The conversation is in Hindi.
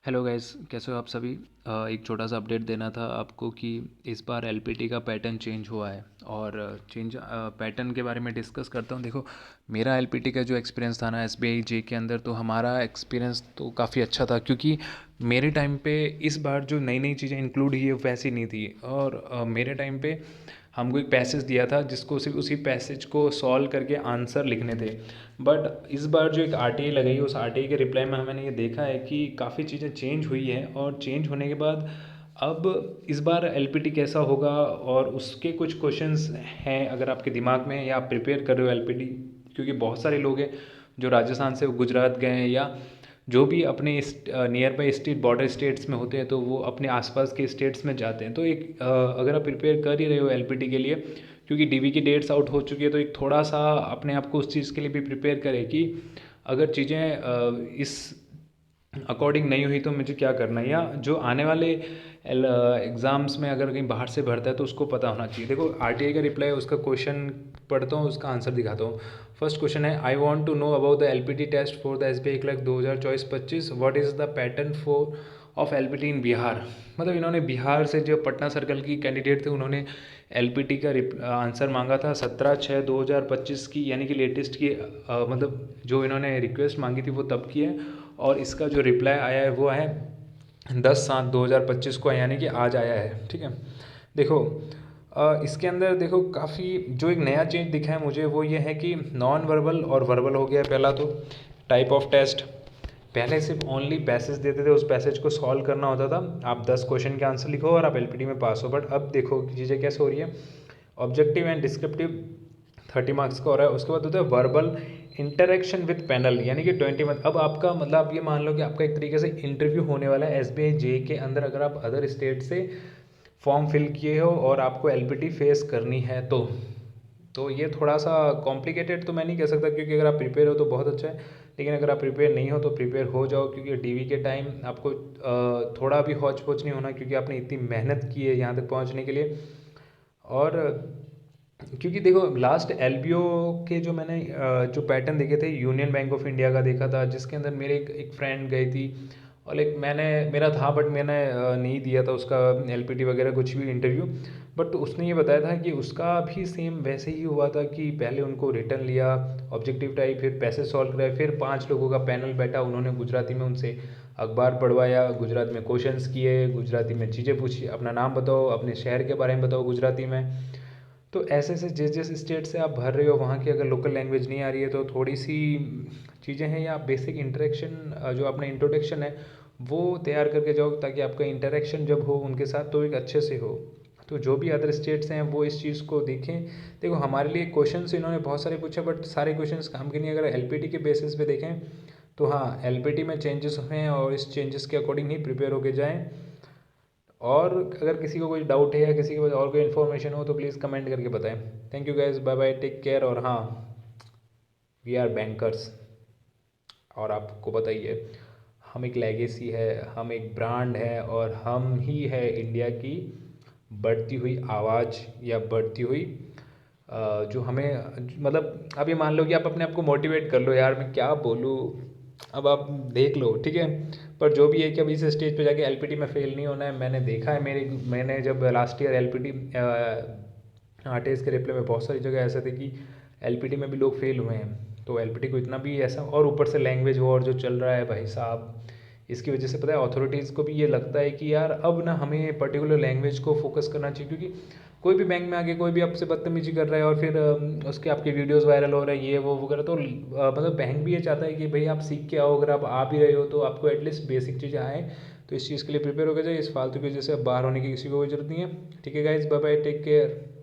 हेलो गाइस, कैसे हो आप सभी। एक छोटा सा अपडेट देना था आपको कि इस बार एलपीटी का पैटर्न चेंज हुआ है और चेंज पैटर्न के बारे में डिस्कस करता हूँ। देखो, मेरा एलपीटी का जो एक्सपीरियंस था ना एसबीआई जे के अंदर, तो हमारा एक्सपीरियंस तो काफ़ी अच्छा था क्योंकि मेरे टाइम पे इस बार जो नई नई चीज़ें इंक्लूड हुई है वैसी नहीं थी। और मेरे टाइम पे हमको एक पैसेज दिया था जिसको सिर्फ उसी पैसेज को सॉल्व करके आंसर लिखने थे। बट इस बार जो एक आरटीआई लगाई है उस आरटीआई के रिप्लाई में मैंने ये देखा है कि काफ़ी चीज़ें चेंज हुई है। और चेंज होने के बाद अब इस बार एलपीटी कैसा होगा और उसके कुछ क्वेश्चंस हैं अगर आपके दिमाग में या आप प्रिपेयर कर रहे हो एलपीटी, क्योंकि बहुत सारे लोग हैं जो राजस्थान से गुजरात गए हैं या जो भी अपने near by state border states में होते हैं तो वो अपने आसपास के स्टेट्स में जाते हैं। तो एक अगर आप प्रिपेयर कर ही रहे हो एलपीटी के लिए, क्योंकि डीवी की डेट्स आउट हो चुकी है, तो एक थोड़ा सा अपने आप को उस चीज़ के लिए भी प्रिपेयर करें कि अगर चीज़ें इस अकॉर्डिंग नहीं हुई तो मुझे क्या करना है, या जो आने वाले एग्ज़ाम्स में अगर कहीं बाहर से भरता है तो उसको पता होना चाहिए। देखो, आरटीआई का रिप्लाई उसका क्वेश्चन पढ़ता हूँ, उसका आंसर दिखाता हूँ। फर्स्ट क्वेश्चन है, I want to know about the LPT test for the SBI clerk 2024-25, what is the pattern for of LPT in Bihar. मतलब इन्होंने बिहार से जो पटना सर्कल की कैंडिडेट थे उन्होंने एलपीटी का आंसर मांगा था 17/6/2025 की, यानी कि लेटेस्ट की मतलब जो इन्होंने रिक्वेस्ट मांगी थी वो तब की है। और इसका जो रिप्लाई आया है वो है 10/7/2025 को, यानी कि आज आया है। ठीक है, देखो इसके अंदर देखो काफ़ी जो एक नया चेंज दिखा है मुझे वो ये है कि नॉन वर्बल और वर्बल हो गया है। पहला तो टाइप ऑफ टेस्ट, पहले सिर्फ ओनली पैसेज देते थे, उस पैसेज को सॉल्व करना होता था, आप 10 क्वेश्चन के आंसर लिखो और आप एलपीटी में पास हो। बट अब देखो चीज़ें कैसे हो रही है, ऑब्जेक्टिव एंड डिस्क्रिप्टिव 30 मार्क्स का हो रहा है। उसके बाद होता है वर्बल इंटरेक्शन विद पैनल, यानी कि 20 मार्क्स। अब आपका मतलब आप ये मान लो कि आपका एक तरीके से इंटरव्यू होने वाला है एसबीआई जे के अंदर, अगर आप अदर स्टेट से फॉर्म फिल किए हो और आपको एलपीटी फेस करनी है तो ये थोड़ा सा कॉम्प्लिकेटेड तो मैं नहीं कह सकता, क्योंकि अगर आप प्रिपेयर हो तो बहुत अच्छा है, लेकिन अगर आप प्रिपेयर नहीं हो तो प्रिपेयर हो जाओ, क्योंकि डीवी के टाइम आपको थोड़ा भी हौच पौच नहीं होना, क्योंकि आपने इतनी मेहनत की है यहाँ तक पहुँचने के लिए। और क्योंकि देखो लास्ट एलबीओ के जो मैंने जो पैटर्न देखे थे यूनियन बैंक ऑफ इंडिया का देखा था, जिसके अंदर मेरे एक फ्रेंड गई थी और एक मैंने मेरा था बट मैंने नहीं दिया था उसका एलपीटी वगैरह कुछ भी इंटरव्यू। बट उसने ये बताया था कि उसका भी सेम वैसे ही हुआ था कि पहले उनको रिटर्न लिया ऑब्जेक्टिव टाइप, फिर पैसे सॉल्व कराए, फिर 5 लोगों का पैनल बैठा, उन्होंने गुजराती में उनसे अखबार पढ़वाया, गुजराती में क्वेश्चंस किए, गुजराती में चीज़ें पूछी, अपना नाम बताओ, अपने शहर के बारे में बताओ गुजराती में। तो ऐसे ऐसे जिस जिस स्टेट से आप भर रहे हो वहाँ की अगर लोकल लैंग्वेज नहीं आ रही है तो थोड़ी सी चीज़ें हैं, या बेसिक इंटरेक्शन जो अपना इंट्रोडक्शन है वो तैयार करके जाओ, ताकि आपका इंटरेक्शन जब हो उनके साथ तो एक अच्छे से हो। तो जो भी अदर स्टेट्स हैं वो इस चीज़ को देखें। देखो हमारे लिए क्वेश्चंस इन्होंने बहुत सारे पूछे बट सारे क्वेश्चंस काम के नहीं। अगर एलपीटी के बेसिस पे देखें तो हाँ, एलपीटी में चेंजेस हुए हैं और इस चेंजेस के अकॉर्डिंग ही प्रिपेयर होके जाएँ। और अगर किसी को कोई डाउट है या किसी के पास और कोई इन्फॉर्मेशन हो तो प्लीज़ कमेंट करके बताएं। Thank you guys, bye bye, take care. और हाँ, वी आर बैंकर्स, और आपको पता ही है हम एक लेगेसी है, हम एक ब्रांड है, और हम ही है इंडिया की बढ़ती हुई आवाज़ या बढ़ती हुई जो हमें मतलब अब ये मान लो कि आप अपने आप को मोटिवेट कर लो, यार मैं क्या बोलूँ, अब आप देख लो। ठीक है, पर जो भी है कि अब इस स्टेज पे जाके एलपीटी में फेल नहीं होना है। मैंने देखा है मैंने जब लास्ट ईयर एलपीटी आरटीएस के रिप्लाई में बहुत सारी जगह ऐसे थे कि एलपीटी में भी लोग फेल हुए हैं। तो एलपीटी को इतना भी ऐसा, और ऊपर से लैंग्वेज वॉर जो चल रहा है भाई साहब, इसकी वजह से पता है अथॉरिटीज़ को भी ये लगता है कि यार अब ना हमें पर्टिकुलर लैंग्वेज को फोकस करना चाहिए, क्योंकि कोई भी बैंक में आके कोई भी आपसे बदतमीजी कर रहा है और फिर उसके आपके वीडियोस वायरल हो रहे हैं ये वो वगैरह, तो मतलब बैंक भी ये चाहता है कि भाई आप सीख के आओ, अगर आप आ भी रहे हो तो आपको एटलीस्ट बेसिक चीज़ें आए। तो इस चीज़ के लिए प्रिपेयर हो गए जाए, इस फालतू की वजह से अब बाहर होने की किसी को कोई जरूरत नहीं है। ठीक है guys, bye bye, take care.